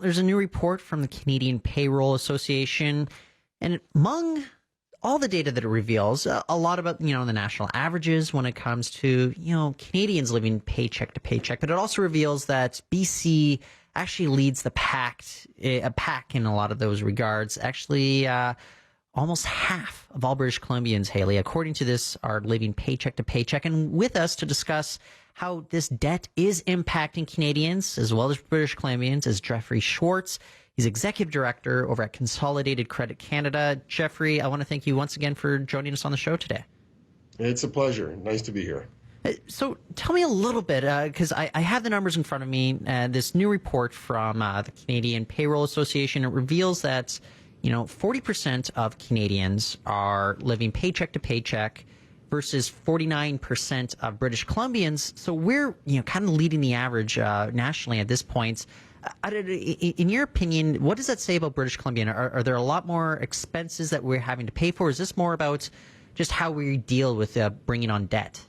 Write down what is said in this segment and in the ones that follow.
there's a new report from the Canadian Payroll Association, and among all the data that it reveals, a lot about, the national averages when it comes to, Canadians living paycheck to paycheck. But it also reveals that BC actually leads the pack in a lot of those regards. Actually, almost half of all British Columbians, Hayley, according to this, are living paycheck to paycheck. And with us to discuss how this debt is impacting Canadians as well as British Columbians is Jeffrey Schwartz. He's Executive Director over at Consolidated Credit Canada. Jeffrey, I want to thank you once again for joining us on the show today. It's a pleasure. Nice to be here. So tell me a little bit, because I have the numbers in front of me. This new report from the Canadian Payroll Association, it reveals that 40% of Canadians are living paycheck to paycheck versus 49% of British Columbians. So we're, kind of leading the average nationally at this point. In your opinion, what does that say about British Columbia? Are there a lot more expenses that we're having to pay for? Is this more about just how we deal with bringing on debt?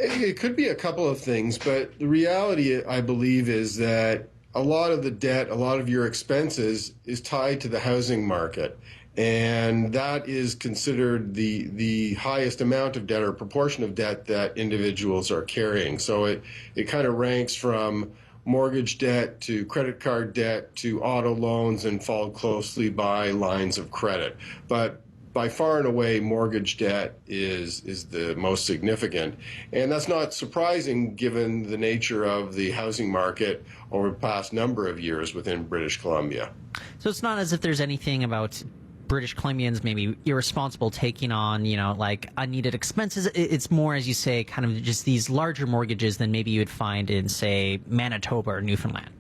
It could be a couple of things, but the reality, I believe, is that a lot of the debt, a lot of your expenses is tied to the housing market. And that is considered the highest amount of debt or proportion of debt that individuals are carrying. So it kind of ranks from mortgage debt to credit card debt to auto loans and followed closely by lines of credit. But by far and away, mortgage debt is the most significant. And that's not surprising given the nature of the housing market over the past number of years within British Columbia. So it's not as if there's anything about British Columbians maybe irresponsible taking on, like unneeded expenses. It's more, as you say, kind of just these larger mortgages than maybe you would find in, say, Manitoba or Newfoundland.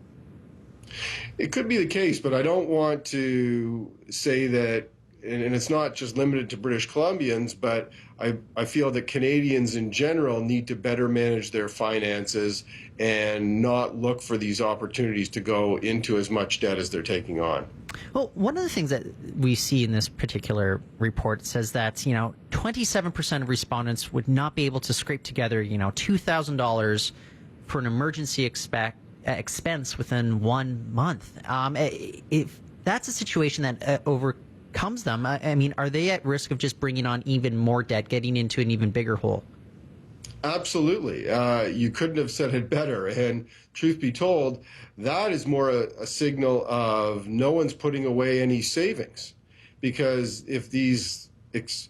It could be the case, but I don't want to say that, and it's not just limited to British Columbians, but I feel that Canadians in general need to better manage their finances and not look for these opportunities to go into as much debt as they're taking on. Well, one of the things that we see in this particular report says that, 27% of respondents would not be able to scrape together, $2,000 for an emergency expense within 1 month. If that's a situation that overcomes them, are they at risk of just bringing on even more debt, getting into an even bigger hole? Absolutely. You couldn't have said it better. And truth be told, that is more a signal of no one's putting away any savings. Because if these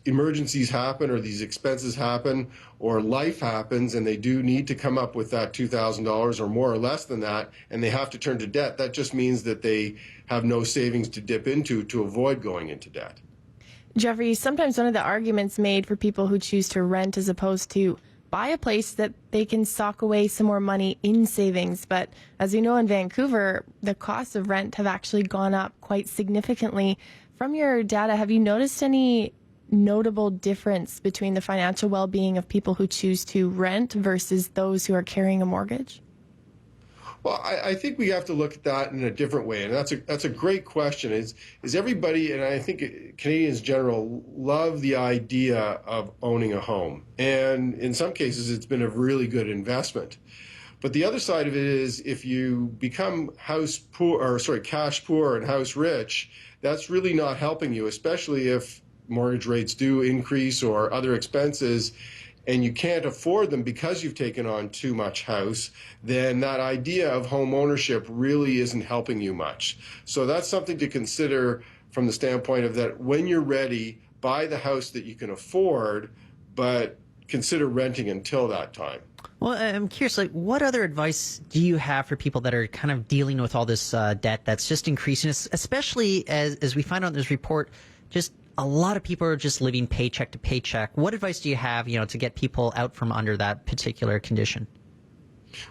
emergencies happen or these expenses happen or life happens and they do need to come up with that $2,000 or more or less than that, and they have to turn to debt, that just means that they have no savings to dip into to avoid going into debt. Jeffrey, sometimes one of the arguments made for people who choose to rent as opposed to buy a place that they can sock away some more money in savings. But as we know, in Vancouver, the costs of rent have actually gone up quite significantly. From your data, have you noticed any notable difference between the financial well-being of people who choose to rent versus those who are carrying a mortgage? Well, I think we have to look at that in a different way, and that's a great question. Is everybody, and I think Canadians in general, love the idea of owning a home, and in some cases it's been a really good investment. But the other side of it is if you become cash poor and house rich, that's really not helping you, especially if mortgage rates do increase or other expenses, and you can't afford them because you've taken on too much house, then that idea of home ownership really isn't helping you much. So that's something to consider from the standpoint of that when you're ready, buy the house that you can afford, but consider renting until that time. Well, I'm curious, what other advice do you have for people that are kind of dealing with all this debt that's just increasing, especially as we find out in this report, just a lot of people are just living paycheck to paycheck. What advice do you have, to get people out from under that particular condition?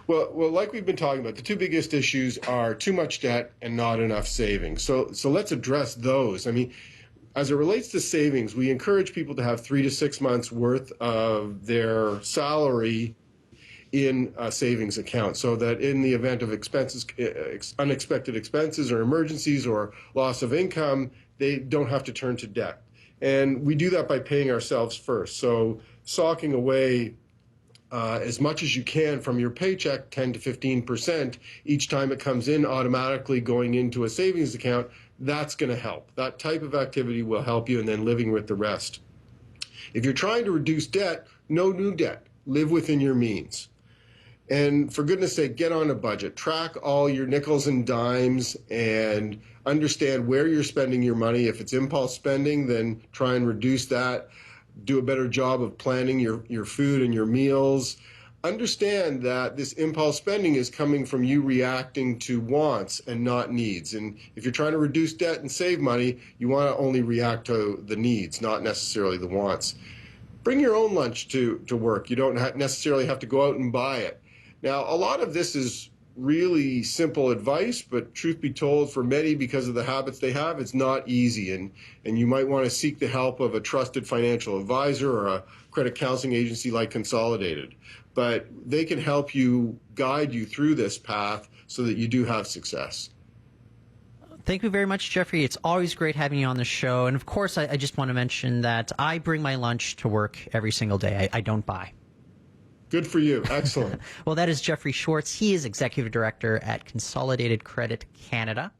Well, like we've been talking about, the two biggest issues are too much debt and not enough savings. So let's address those. As it relates to savings, we encourage people to have 3 to 6 months worth of their salary in a savings account, so that in the event of unexpected expenses or emergencies or loss of income, they don't have to turn to debt. And we do that by paying ourselves first. So socking away as much as you can from your paycheck, 10 to 15%, each time it comes in automatically going into a savings account, that's going to help. That type of activity will help you, and then living with the rest. If you're trying to reduce debt, no new debt. Live within your means. And for goodness sake, get on a budget. Track all your nickels and dimes and understand where you're spending your money. If it's impulse spending, then try and reduce that. Do a better job of planning your food and your meals. Understand that this impulse spending is coming from you reacting to wants and not needs. And if you're trying to reduce debt and save money, you want to only react to the needs, not necessarily the wants. Bring your own lunch to work. You don't necessarily have to go out and buy it. Now, a lot of this is really simple advice, but truth be told, for many, because of the habits they have, it's not easy. And you might want to seek the help of a trusted financial advisor or a credit counseling agency like Consolidated. But they can help you, guide you through this path so that you do have success. Thank you very much, Jeffrey. It's always great having you on the show. And of course, I just want to mention that I bring my lunch to work every single day. I don't buy. Good for you. Excellent. Well, that is Jeffrey Schwartz. He is Executive Director at Consolidated Credit Canada.